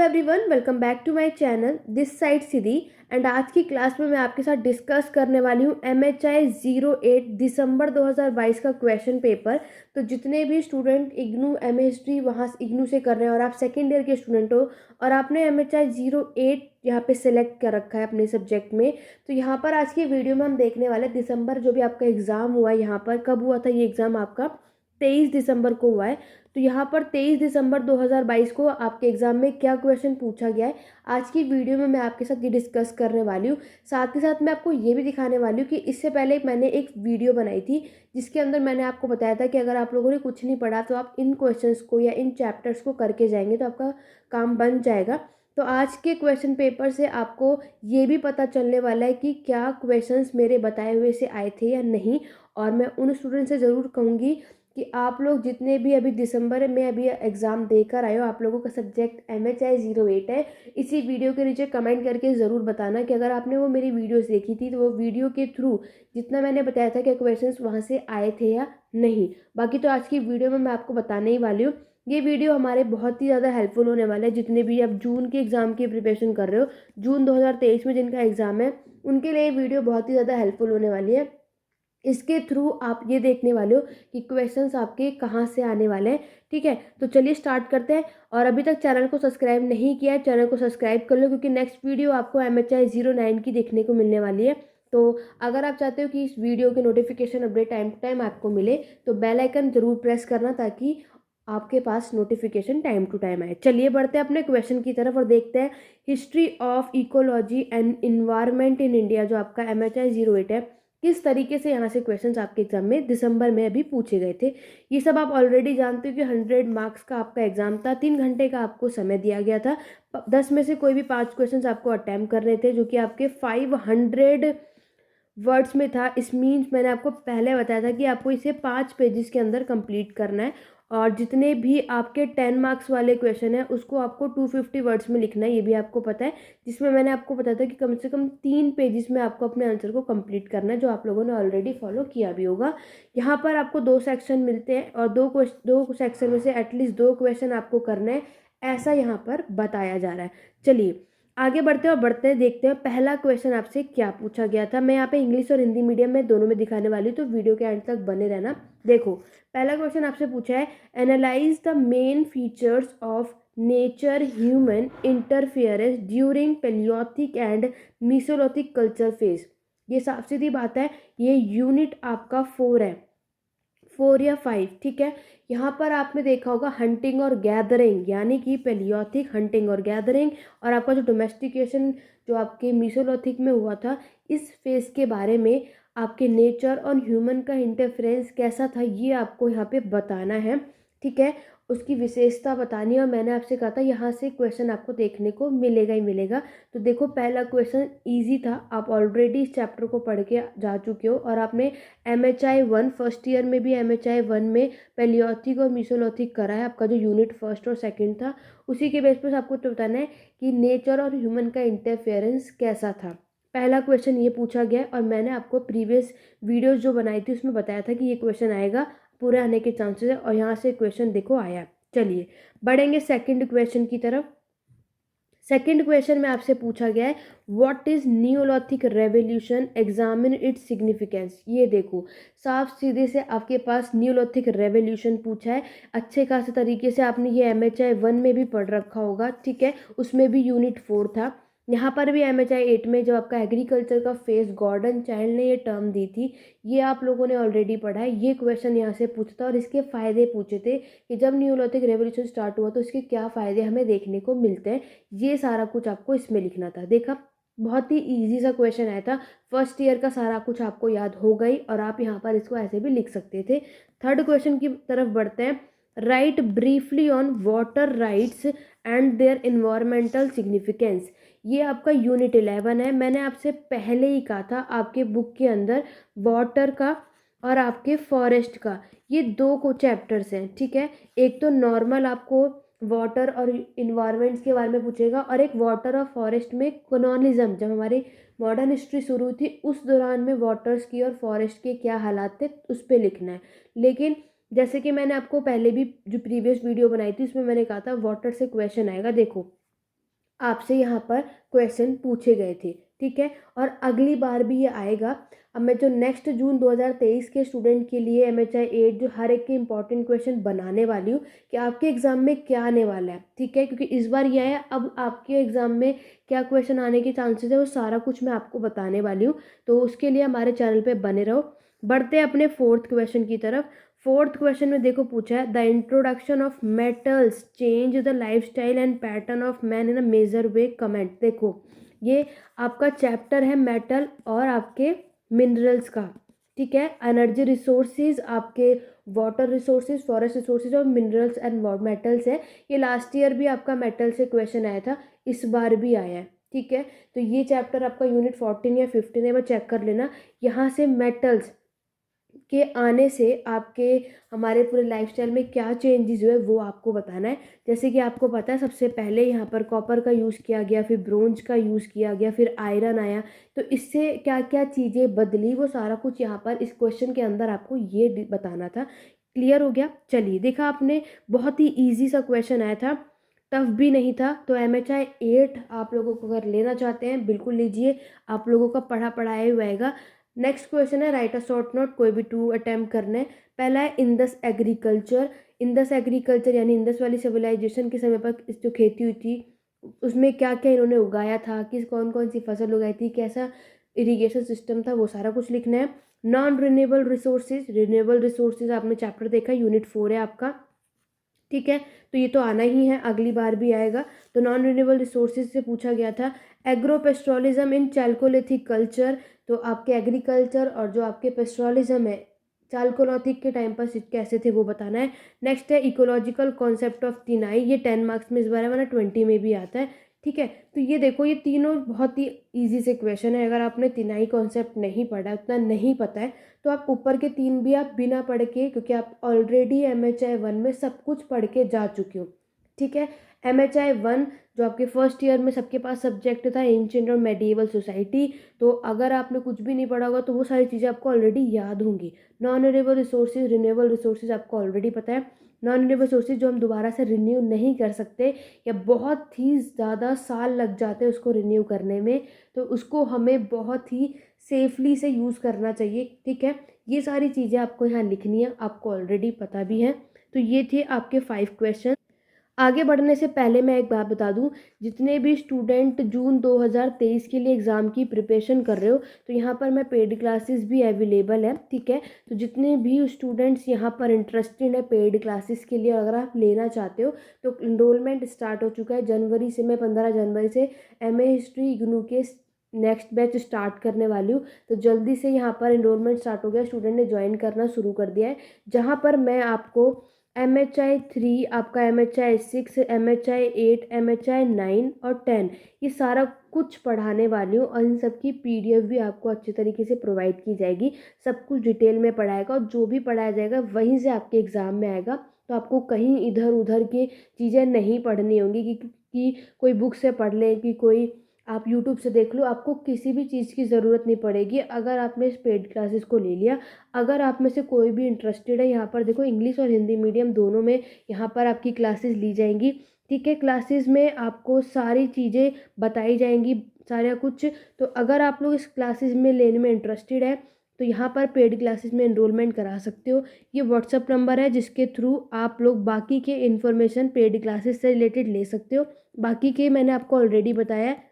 Everyone, welcome back to my channel. This side Siddhi and आज की class में मैं आपके साथ डिस्कस करने वाली हूँ MHI 08 दिसंबर 2022 का क्वेश्चन पेपर। तो जितने भी स्टूडेंट इग्नू MHD वहाँ इग्नू से कर रहे हैं और आप सेकेंड ईयर के स्टूडेंट हो और आपने MHI 08 यहाँ पे सिलेक्ट कर रखा है अपने सब्जेक्ट में, तो यहाँ पर आज की वीडियो में हम देखने वाले दिसंबर जो भी आपका एग्ज़ाम हुआ है, यहाँ पर कब हुआ था ये एग्ज़ाम आपका 23 दिसंबर को हुआ है। तो यहाँ पर 23 दिसंबर 2022 को आपके एग्ज़ाम में क्या क्वेश्चन पूछा गया है, आज की वीडियो में मैं आपके साथ ये डिस्कस करने वाली हूँ। साथ ही साथ मैं आपको ये भी दिखाने वाली हूँ कि इससे पहले मैंने एक वीडियो बनाई थी जिसके अंदर मैंने आपको बताया था कि अगर आप लोगों ने कुछ नहीं पढ़ा तो आप इन क्वेश्चंस को या इन चैप्टर्स को करके जाएंगे तो आपका काम बन जाएगा। तो आज के क्वेश्चन पेपर से आपको ये भी पता चलने वाला है कि क्या क्वेश्चंस मेरे बताए हुए से आए थे या नहीं। और मैं उन स्टूडेंट से ज़रूर कहूँगी कि आप लोग जितने भी अभी दिसंबर में अभी एग्ज़ाम देकर आए हो, आप लोगों का सब्जेक्ट MHI 08 है। इसी वीडियो के नीचे कमेंट करके ज़रूर बताना कि अगर आपने वो मेरी वीडियोस देखी थी तो वो वीडियो के थ्रू जितना मैंने बताया था कि क्वेश्चंस वहाँ से आए थे या नहीं। बाकी तो आज की वीडियो में मैं आपको बताने ही वाली हूँ। ये वीडियो हमारे बहुत ही ज़्यादा हेल्पफुल होने वाला है। जितने भी अब जून के एग्ज़ाम की प्रिपरेशन कर रहे हो, जून 2023 में जिनका एग्ज़ाम है, उनके लिए वीडियो बहुत ही ज़्यादा हेल्पफुल होने वाली है। इसके थ्रू आप ये देखने वाले हो कि क्वेश्चंस आपके कहाँ से आने वाले हैं। ठीक है, तो चलिए स्टार्ट करते हैं। और अभी तक चैनल को सब्सक्राइब नहीं किया है, चैनल को सब्सक्राइब कर लो क्योंकि नेक्स्ट वीडियो आपको MHI 09 की देखने को मिलने वाली है। तो अगर आप चाहते हो कि इस वीडियो के notification update time to time आपको मिले तो बेल आइकन जरूर प्रेस करना ताकि आपके पास नोटिफिकेशन टाइम टू टाइम आए। चलिए बढ़ते हैं अपने क्वेश्चन की तरफ और देखते हैं history of ecology and environment in India जो आपका MHI 08 है, किस तरीके से यहाँ से क्वेश्चंस आपके एग्जाम में दिसंबर में अभी पूछे गए थे। ये सब आप ऑलरेडी जानते हो कि 100 मार्क्स का आपका एग्जाम था, 3 घंटे का आपको समय दिया गया था। 10 में से कोई भी 5 क्वेश्चंस आपको अटेम्प्ट करने थे जो कि आपके 500 वर्ड्स में था। इस मीन्स मैंने आपको पहले बताया था कि आपको इसे 5 पेजेस के अंदर कंप्लीट करना है और जितने भी आपके 10 मार्क्स वाले क्वेश्चन है उसको आपको 250 वर्ड्स में लिखना है, ये भी आपको पता है। जिसमें मैंने आपको बताया था कि कम से कम 3 पेजेस में आपको अपने आंसर को कंप्लीट करना है, जो आप लोगों ने ऑलरेडी फॉलो किया भी होगा। यहाँ पर आपको 2 सेक्शन मिलते हैं और दो सेक्शन में से एटलीस्ट 2 क्वेश्चन आपको करने हैं, ऐसा यहाँ पर बताया जा रहा है। चलिए आगे बढ़ते हैं और बढ़ते हैं, देखते हैं पहला क्वेश्चन आपसे क्या पूछा गया था। मैं यहाँ पे इंग्लिश और हिंदी मीडियम में दोनों में दिखाने वाली हूँ, तो वीडियो के एंड तक बने रहना। देखो पहला क्वेश्चन आपसे पूछा है, analyse the main features of nature human interference during paleolithic and mesolithic culture phase. ये साफ सीधी बात है, ये यूनिट आपका 4 है, 4 या 5। ठीक है, यहाँ पर आपने देखा होगा हंटिंग और गैदरिंग, यानी कि पेलियोथिक, हंटिंग और गैदरिंग, और आपका जो डोमेस्टिकेशन जो आपके मीसोलिथिक में हुआ था, इस फेज के बारे में आपके नेचर और ह्यूमन का इंटरफेरेंस कैसा था ये आपको यहाँ पे बताना है। ठीक है, उसकी विशेषता बतानी है और मैंने आपसे कहा था यहाँ से क्वेश्चन आपको देखने को मिलेगा ही मिलेगा। तो देखो पहला क्वेश्चन इजी था, आप ऑलरेडी इस चैप्टर को पढ़ के जा चुके हो और आपने MHI 1 फर्स्ट ईयर में भी MHI 1 में पेलियोथिक और मीसोलिथिक करा है। आपका जो यूनिट फर्स्ट और सेकंड था उसी के बेस पर आपको तो बताना है कि नेचर और ह्यूमन का इंटरफेरेंस कैसा था। पहला क्वेश्चन ये पूछा गया और मैंने आपको प्रीवियस वीडियोस जो बनाई थी उसमें बताया था कि ये क्वेश्चन आएगा, पूरे आने के चांसेस है, और यहाँ से क्वेश्चन देखो आया। चलिए बढ़ेंगे सेकंड क्वेश्चन की तरफ। सेकंड क्वेश्चन में आपसे पूछा गया है, what is Neolithic revolution, examine its significance. ये देखो साफ सीधे से आपके पास नियोलिथिक रेवोल्यूशन पूछा है। अच्छे खासे तरीके से आपने ये MHI 1 में भी पढ़ रखा होगा। ठीक है, उसमें भी यूनिट 4 था। यहाँ पर भी MHI 8 में जो आपका एग्रीकल्चर का फेस गॉर्डन चाइल्ड ने ये टर्म दी थी, ये आप लोगों ने ऑलरेडी पढ़ा है। ये क्वेश्चन यहाँ से पूछता था और इसके फ़ायदे पूछे थे कि जब नियोलिथिक रेवोल्यूशन स्टार्ट हुआ तो इसके क्या फ़ायदे हमें देखने को मिलते हैं, ये सारा कुछ आपको इसमें लिखना था। देखा बहुत ही इजी सा क्वेश्चन आया था, फर्स्ट ईयर का सारा कुछ आपको याद हो गई और आप यहाँ पर इसको ऐसे भी लिख सकते थे। थर्ड क्वेश्चन की तरफ बढ़ते हैं, right briefly on water rights and their environmental significance. ये आपका यूनिट 11 है। मैंने आपसे पहले ही कहा था आपके बुक के अंदर वाटर का और आपके फॉरेस्ट का ये 2 को चैप्टर्स हैं। ठीक है, एक तो नॉर्मल आपको वाटर और इन्वायरमेंट्स के बारे में पूछेगा और एक वाटर और फॉरेस्ट में कॉलोनिज्म, जब हमारी मॉडर्न हिस्ट्री शुरू थी उस दौरान में वाटर्स की और फॉरेस्ट के क्या हालात थे उस पर लिखना है। लेकिन जैसे कि मैंने आपको पहले भी जो प्रीवियस वीडियो बनाई थी उसमें मैंने कहा था वाटर से क्वेश्चन आएगा। देखो आपसे यहाँ पर क्वेश्चन पूछे गए थे, ठीक है। और अगली बार भी ये आएगा। अब मैं जो नेक्स्ट जून 2023 के स्टूडेंट के लिए MHI 8 जो हर एक के इंपॉर्टेंट क्वेश्चन बनाने वाली हूँ कि आपके एग्ज़ाम में क्या आने वाला है, ठीक है। क्योंकि इस बार ये है, अब आपके एग्ज़ाम में क्या क्वेश्चन आने के चांसेस है वो सारा कुछ मैं आपको बताने वाली हूँ। तो उसके लिए हमारे चैनल पर बने रहो। बढ़ते हैं अपने फोर्थ क्वेश्चन की तरफ। फोर्थ क्वेश्चन में देखो पूछा है, the introduction of metals change the lifestyle and pattern of man in a major way, comment. देखो ये आपका चैप्टर है मेटल और आपके मिनरल्स का, ठीक है। एनर्जी रिसोर्सेज, आपके वाटर रिसोर्सेज, फॉरेस्ट रिसोर्सेज और मिनरल्स एंड मेटल्स है। ये लास्ट ईयर भी आपका मेटल से क्वेश्चन आया था, इस बार भी आया है, ठीक है। तो ये चैप्टर आपका यूनिट 14 या 15 है, वो चेक कर लेना। यहाँ से मेटल्स के आने से आपके हमारे पूरे लाइफस्टाइल में क्या चेंजेस हुए वो आपको बताना है। जैसे कि आपको पता है सबसे पहले यहाँ पर कॉपर का यूज़ किया गया, फिर ब्रोंज का यूज़ किया गया, फिर आयरन आया। तो इससे क्या क्या चीज़ें बदली वो सारा कुछ यहाँ पर इस क्वेश्चन के अंदर आपको ये बताना था। क्लियर हो गया? चलिए, देखा आपने, बहुत ही ईजी सा क्वेश्चन आया था, टफ भी नहीं था। तो MHI 8 आप लोगों को अगर लेना चाहते हैं बिल्कुल लीजिए, आप लोगों का पढ़ा पढ़ाया हुआ आएगा। नेक्स्ट क्वेश्चन है, राइट अ शॉर्ट नोट, कोई भी 2 अटेम्प्ट करने हैं। पहला है इंदस एग्रीकल्चर। इंदस एग्रीकल्चर यानी इंदस वाली सिविलाइजेशन के समय पर जो खेती हुई थी उसमें क्या क्या इन्होंने उगाया था, किस कौन कौन सी फसल उगाई थी, कैसा इरिगेशन सिस्टम था, वो सारा कुछ लिखना है। Non renewable resources, renewable resources आपने चैप्टर देखा, यूनिट 4 है आपका, ठीक है। तो ये तो आना ही है, अगली बार भी आएगा। तो नॉन रिन्यूएबल रिसोर्सेज से पूछा गया था। एग्रोपेस्ट्रोलिज्म इन चैल्कोलिथिक कल्चर, तो आपके एग्रीकल्चर और जो आपके पेस्ट्रोलिज्म है चाल्कोलिथिक के टाइम पर कैसे थे वो बताना है। नेक्स्ट है इकोलॉजिकल कॉन्सेप्ट ऑफ तिनाई, ये 10 मार्क्स में इस बार है, वरना 20 में भी आता है, ठीक है। तो ये देखो, ये तीनों बहुत ही ईजी से क्वेश्चन है। अगर आपने तिनाई कॉन्सेप्ट नहीं पढ़ा, उतना नहीं पता है, तो आप ऊपर के 3 भी आप बिना पढ़ के, क्योंकि आप ऑलरेडी MHI 1 में सब कुछ पढ़ के जा चुके हो, ठीक है। MHI 1 जो आपके फर्स्ट ईयर में सबके पास सब्जेक्ट था एंशिएंट और मेडिएवल सोसाइटी, तो अगर आपने कुछ भी नहीं पढ़ा होगा तो वो सारी चीज़ें आपको ऑलरेडी याद होंगी। Non renewable resources, renewable resources आपको ऑलरेडी पता है। नॉन रिन्यूएबल रिसोर्सेज जो हम दोबारा से रिन्यू नहीं कर सकते या बहुत ही ज़्यादा साल लग जाते हैं उसको रिन्यू करने में, तो उसको हमें बहुत ही सेफली से यूज़ करना चाहिए, ठीक है। ये सारी चीज़ें आपको यहाँ लिखनी है, आपको ऑलरेडी पता भी है। तो ये थे आपके 5 क्वेश्चन। आगे बढ़ने से पहले मैं एक बात बता दूं, जितने भी स्टूडेंट जून 2023 के लिए एग्ज़ाम की प्रिपरेशन कर रहे हो, तो यहाँ पर मैं पेड क्लासेस भी अवेलेबल है, ठीक है। तो जितने भी स्टूडेंट्स यहाँ पर इंटरेस्टेड है पेड क्लासेस के लिए, अगर आप लेना चाहते हो तो इनरोलमेंट स्टार्ट हो चुका है जनवरी से। मैं 15 जनवरी से MA हिस्ट्री इग्नू के नेक्स्ट बैच स्टार्ट करने वाली हूँ। तो जल्दी से यहाँ पर इनरोलमेंट स्टार्ट हो गया, स्टूडेंट ने ज्वाइन करना शुरू कर दिया है, जहाँ पर मैं आपको MHI 3, आपका MHI 6, MHI 8, MHI 9 और 10 ये सारा कुछ पढ़ाने वाली हूँ। और इन सब की PDF भी आपको अच्छे तरीके से प्रोवाइड की जाएगी। सब कुछ डिटेल में पढ़ाएगा और जो भी पढ़ाया जाएगा वहीं से आपके एग्ज़ाम में आएगा। तो आपको कहीं इधर उधर की चीज़ें नहीं पढ़नी होंगी कि कोई बुक से पढ़ लें, कि कोई आप YouTube से देख लो, आपको किसी भी चीज़ की ज़रूरत नहीं पड़ेगी अगर आपने इस पेड क्लासेस को ले लिया। अगर आप में से कोई भी इंटरेस्टेड है, यहाँ पर देखो इंग्लिश और हिंदी मीडियम दोनों में यहाँ पर आपकी क्लासेस ली जाएंगी, ठीक है। क्लासेस में आपको सारी चीज़ें बताई जाएंगी, सारा कुछ। तो अगर आप लोग इस क्लासेस में लेने में इंटरेस्टेड है तो यहाँ पर पेड क्लासेस में एनरोलमेंट करा सकते हो। ये व्हाट्सअप नंबर है जिसके थ्रू आप लोग बाकी के इन्फॉर्मेशन पेड क्लासेस से रिलेटेड ले सकते हो। बाकी के मैंने आपको ऑलरेडी बताया है।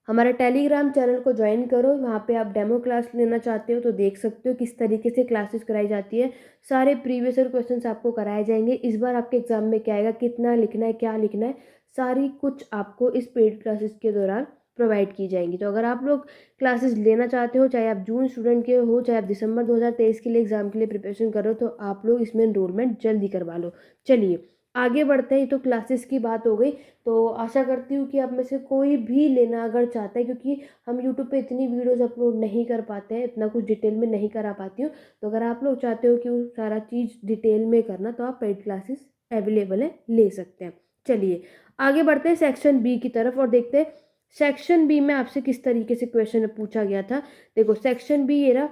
हमारा टेलीग्राम चैनल को ज्वाइन करो, वहाँ पे आप डेमो क्लास लेना चाहते हो तो देख सकते हो किस तरीके से क्लासेस कराई जाती है। सारे प्रीवियस ईयर क्वेश्चंस आपको कराए जाएंगे। इस बार आपके एग्जाम में क्या आएगा, कितना लिखना है, क्या लिखना है, सारी कुछ आपको इस पेड क्लासेस के दौरान प्रोवाइड की जाएंगी। तो अगर आप लोग क्लासेस लेना चाहते हो, चाहे आप जून स्टूडेंट के हो, चाहे आप दिसंबर 2023 के लिए एग्जाम के लिए प्रिपरेशन कर रहे हो, तो आप लोग इसमें एनरोलमेंट जल्दी करवा लो। चलिए आगे बढ़ते हैं। तो क्लासेस की बात हो गई, तो आशा करती हूँ कि आप में से कोई भी लेना अगर चाहता है, क्योंकि हम यूट्यूब पे इतनी वीडियोस अपलोड नहीं कर पाते हैं, इतना कुछ डिटेल में नहीं करा पाती हूँ। तो अगर आप लोग चाहते हो कि वो सारा चीज़ डिटेल में करना, तो आप पेड क्लासेस अवेलेबल है, ले सकते हैं। चलिए आगे बढ़ते हैं सेक्शन बी की तरफ और देखते हैं सेक्शन बी में आपसे किस तरीके से क्वेश्चन पूछा गया था। देखो सेक्शन बी ये रहा,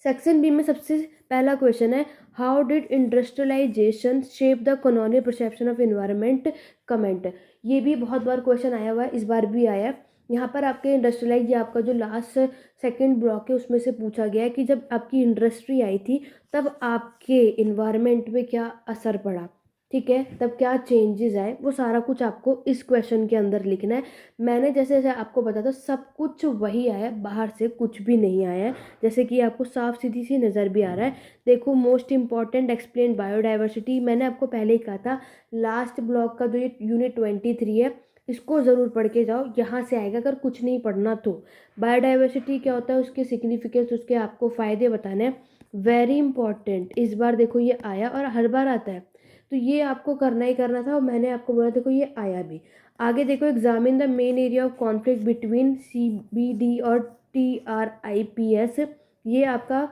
सेक्शन बी में सबसे पहला क्वेश्चन है, how did industrialisation shape the colonial perception of environment, comment. ये भी बहुत बार क्वेश्चन आया हुआ है, इस बार भी आया है। यहाँ पर आपके इंडस्ट्रियलाइज, ये आपका जो लास्ट सेकंड ब्लॉक है उसमें से पूछा गया है कि जब आपकी इंडस्ट्री आई थी तब आपके इन्वायरमेंट पे क्या असर पड़ा, ठीक है, तब क्या चेंजेस आए, वो सारा कुछ आपको इस क्वेश्चन के अंदर लिखना है। मैंने जैसे जैसे आपको बताया था सब कुछ वही आया है, बाहर से कुछ भी नहीं आया है, जैसे कि आपको साफ सीधी सी नज़र भी आ रहा है। देखो, मोस्ट इंपॉर्टेंट एक्सप्लेन बायोडाइवर्सिटी, मैंने आपको पहले ही कहा था लास्ट ब्लॉक का जो ये यूनिट 23 है इसको ज़रूर पढ़ के जाओ, यहाँ से आएगा अगर कुछ नहीं पढ़ना तो। बायोडाइवर्सिटी क्या होता है, उसके सिग्निफिकेंस, उसके आपको फ़ायदे बताने हैं, वेरी इंपॉर्टेंट। इस बार देखो ये आया और हर बार आता है, तो ये आपको करना ही करना था और मैंने आपको बोला देखो ये आया भी। आगे देखो, examine the main area of conflict between CBD और TRIPS, ये आपका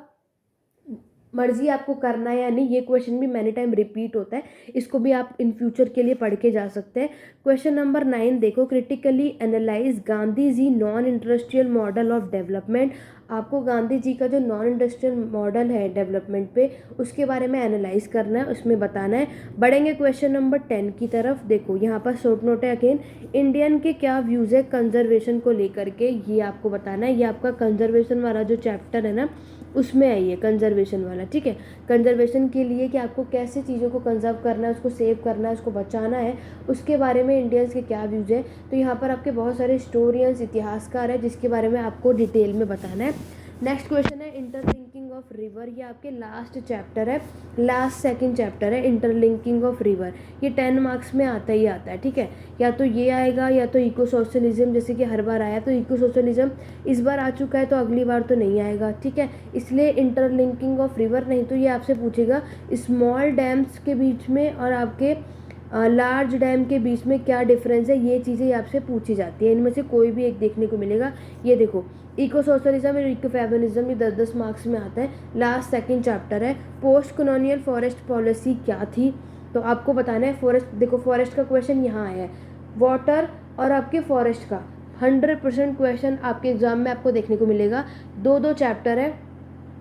मर्जी आपको करना है या नहीं, ये क्वेश्चन भी मैनी टाइम रिपीट होता है, इसको भी आप इन फ्यूचर के लिए पढ़ के जा सकते हैं। क्वेश्चन नंबर 9 देखो, critically analyse Gandhi ji non industrial model of development. आपको गांधी जी का जो नॉन इंडस्ट्रियल मॉडल है डेवलपमेंट पे, उसके बारे में एनालाइज करना है, उसमें बताना है। बढ़ेंगे क्वेश्चन नंबर 10 की तरफ। देखो यहाँ पर शॉर्ट नोट है अगेन, इंडियन के क्या व्यूज़ है कंजर्वेशन को लेकर के, ये आपको बताना है। ये आपका कंजर्वेशन वाला जो चैप्टर है ना उसमें आई है कंजर्वेशन वाला, ठीक है। कंजर्वेशन के लिए कि आपको कैसे चीज़ों को कंजर्व करना है, उसको सेव करना है, उसको बचाना है, उसके बारे में इंडियंस के क्या व्यूज़ है। तो यहाँ पर आपके बहुत सारे हिस्टोरियंस, इतिहासकार है जिसके बारे में आपको डिटेल में बताना है। नेक्स्ट क्वेश्चन है इंटरलिंकिंग ऑफ रिवर, ये आपके लास्ट चैप्टर है, लास्ट सेकंड चैप्टर है इंटरलिंकिंग ऑफ रिवर। ये 10 मार्क्स में आता ही आता है, ठीक है। या तो ये आएगा या तो इको सोशलिज्म, जैसे कि हर बार आया, तो इको सोशलिज्म इस बार आ चुका है तो अगली बार तो नहीं आएगा, ठीक है। इसलिए इंटरलिंकिंग ऑफ रिवर, नहीं तो ये आपसे पूछेगा स्मॉल डैम्स के बीच में और आपके लार्ज डैम के बीच में क्या डिफरेंस है, ये चीज़ें आपसे पूछी जाती है, इनमें से कोई भी एक देखने को मिलेगा। ये देखो, इको सोशलिज्म और इको फेमिनिज्म, ये 10-10 मार्क्स में आता है, लास्ट सेकंड चैप्टर है। पोस्ट कॉलोनियल फॉरेस्ट पॉलिसी क्या थी, तो आपको बताना है। फॉरेस्ट, देखो फॉरेस्ट का क्वेश्चन यहाँ आया है, वाटर और आपके फॉरेस्ट का 100% क्वेश्चन आपके एग्जाम में आपको देखने को मिलेगा। दो चैप्टर है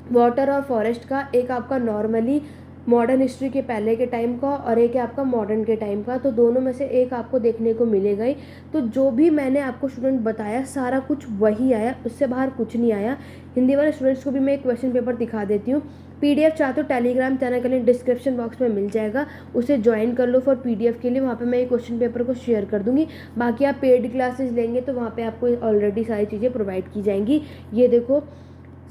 वाटर और फॉरेस्ट का, एक आपका नॉर्मली मॉडर्न हिस्ट्री के पहले के टाइम का और एक है आपका मॉडर्न के टाइम का, तो दोनों में से एक आपको देखने को मिलेगा ही। तो जो भी मैंने आपको स्टूडेंट बताया सारा कुछ वही आया, उससे बाहर कुछ नहीं आया। हिंदी वाले स्टूडेंट्स को भी मैं एक क्वेश्चन पेपर दिखा देती हूँ, PDF चाहते हो टेलीग्राम चैनल के लिए डिस्क्रिप्शन बॉक्स में मिल जाएगा, उसे ज्वाइन कर लो फॉर PDF के लिए, वहाँ पे मैं ये क्वेश्चन पेपर को शेयर कर दूंगी। बाकी आप पेड क्लासेस लेंगे तो वहाँ पे आपको ऑलरेडी सारी चीज़ें प्रोवाइड की जाएंगी। ये देखो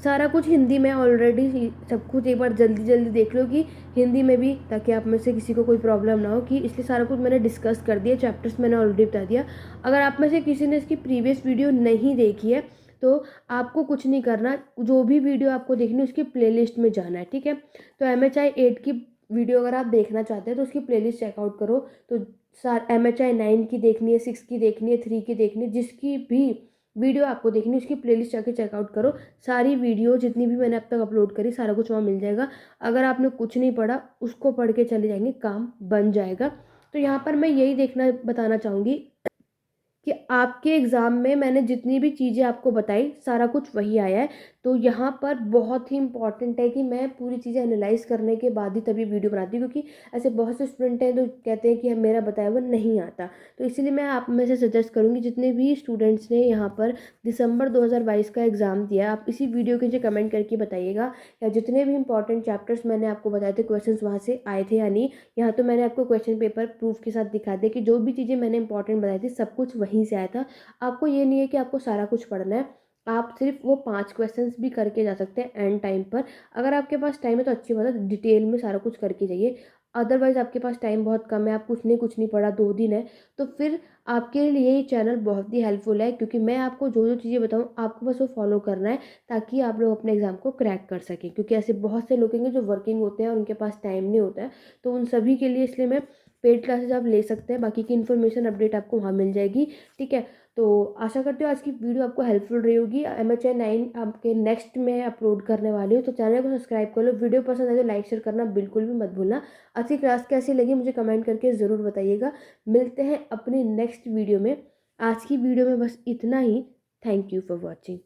सारा कुछ हिंदी में ऑलरेडी, सब कुछ एक बार जल्दी जल्दी देख लो कि हिंदी में भी, ताकि आप में से किसी को कोई प्रॉब्लम ना हो, कि इसलिए सारा कुछ मैंने डिस्कस कर दिया, चैप्टर्स मैंने ऑलरेडी बता दिया। अगर आप में से किसी ने इसकी प्रीवियस वीडियो नहीं देखी है तो आपको कुछ नहीं करना, जो भी वीडियो आपको देखनी है उसकी प्लेलिस्ट में जाना है, ठीक है। तो MHI 8 की वीडियो अगर आप देखना चाहते हैं तो उसकी प्लेलिस्ट चेकआउट करो। तो MHI 9 की देखनी है, 6 की देखनी है, 3 की देखनी है, जिसकी भी वीडियो आपको देखनी है उसकी प्लेलिस्ट जाके चेकआउट करो। सारी वीडियो जितनी भी मैंने अब तक अपलोड करी सारा कुछ वहाँ मिल जाएगा। अगर आपने कुछ नहीं पढ़ा उसको पढ़ के चले जाएंगे, काम बन जाएगा। तो यहाँ पर मैं यही देखना बताना चाहूँगी कि आपके एग्ज़ाम में मैंने जितनी भी चीज़ें आपको बताई सारा कुछ वही आया है। तो यहाँ पर बहुत ही इंपॉर्टेंट है कि मैं पूरी चीज़ें एनालाइज करने के बाद ही तभी वीडियो बनाती हूँ, क्योंकि ऐसे बहुत से स्टूडेंट हैं जो कहते हैं कि मेरा बताया हुआ नहीं आता। तो इसीलिए मैं आप में से सजेस्ट करूँगी, जितने भी स्टूडेंट्स ने यहाँ पर दिसंबर 2022 का एग्ज़ाम दिया, आप इसी वीडियो के नीचे कमेंट करके बताइएगा या जितने भी इंपॉर्टेंट चैप्टर्स मैंने आपको बताए थे क्वेश्चन वहाँ से आए थे या नहीं। यहाँ तो मैंने आपको क्वेश्चन पेपर प्रूफ के साथ दिखा दिया कि जो भी चीज़ें मैंने इंपॉर्टेंट बताई थी सब कुछ वहीं से आया था। आपको ये नहीं है कि आपको सारा कुछ पढ़ना है, आप सिर्फ वो 5 क्वेश्चंस भी करके जा सकते हैं एंड टाइम पर। अगर आपके पास टाइम है तो अच्छी बात है, डिटेल में सारा कुछ करके जाइए। अदरवाइज़ आपके पास टाइम बहुत कम है, आप कुछ नहीं पढ़ा, 2 दिन है, तो फिर आपके लिए ये चैनल बहुत ही हेल्पफुल है, क्योंकि मैं आपको जो जो चीज़ें बताऊँ आपको बस वो फॉलो करना है, ताकि आप लोग अपने एग्ज़ाम को क्रैक कर सकें। क्योंकि ऐसे बहुत से लोग हैं जो वर्किंग होते हैं और उनके पास टाइम नहीं होता है, तो उन सभी के लिए इसलिए मैं पेड क्लासेस आप ले सकते हैं, बाकी की इन्फॉर्मेशन अपडेट आपको वहाँ मिल जाएगी, ठीक है। तो आशा करती हूँ आज की वीडियो आपको हेल्पफुल रही होगी। MHI 9 आपके नेक्स्ट में अपलोड करने वाली हूँ, तो चैनल को सब्सक्राइब कर लो। वीडियो पसंद आए तो लाइक शेयर करना बिल्कुल भी मत भूलना। आज की क्लास कैसी लगी मुझे कमेंट करके ज़रूर बताइएगा। मिलते हैं अपनी नेक्स्ट वीडियो में। आज की वीडियो में बस इतना ही। Thank you for watching.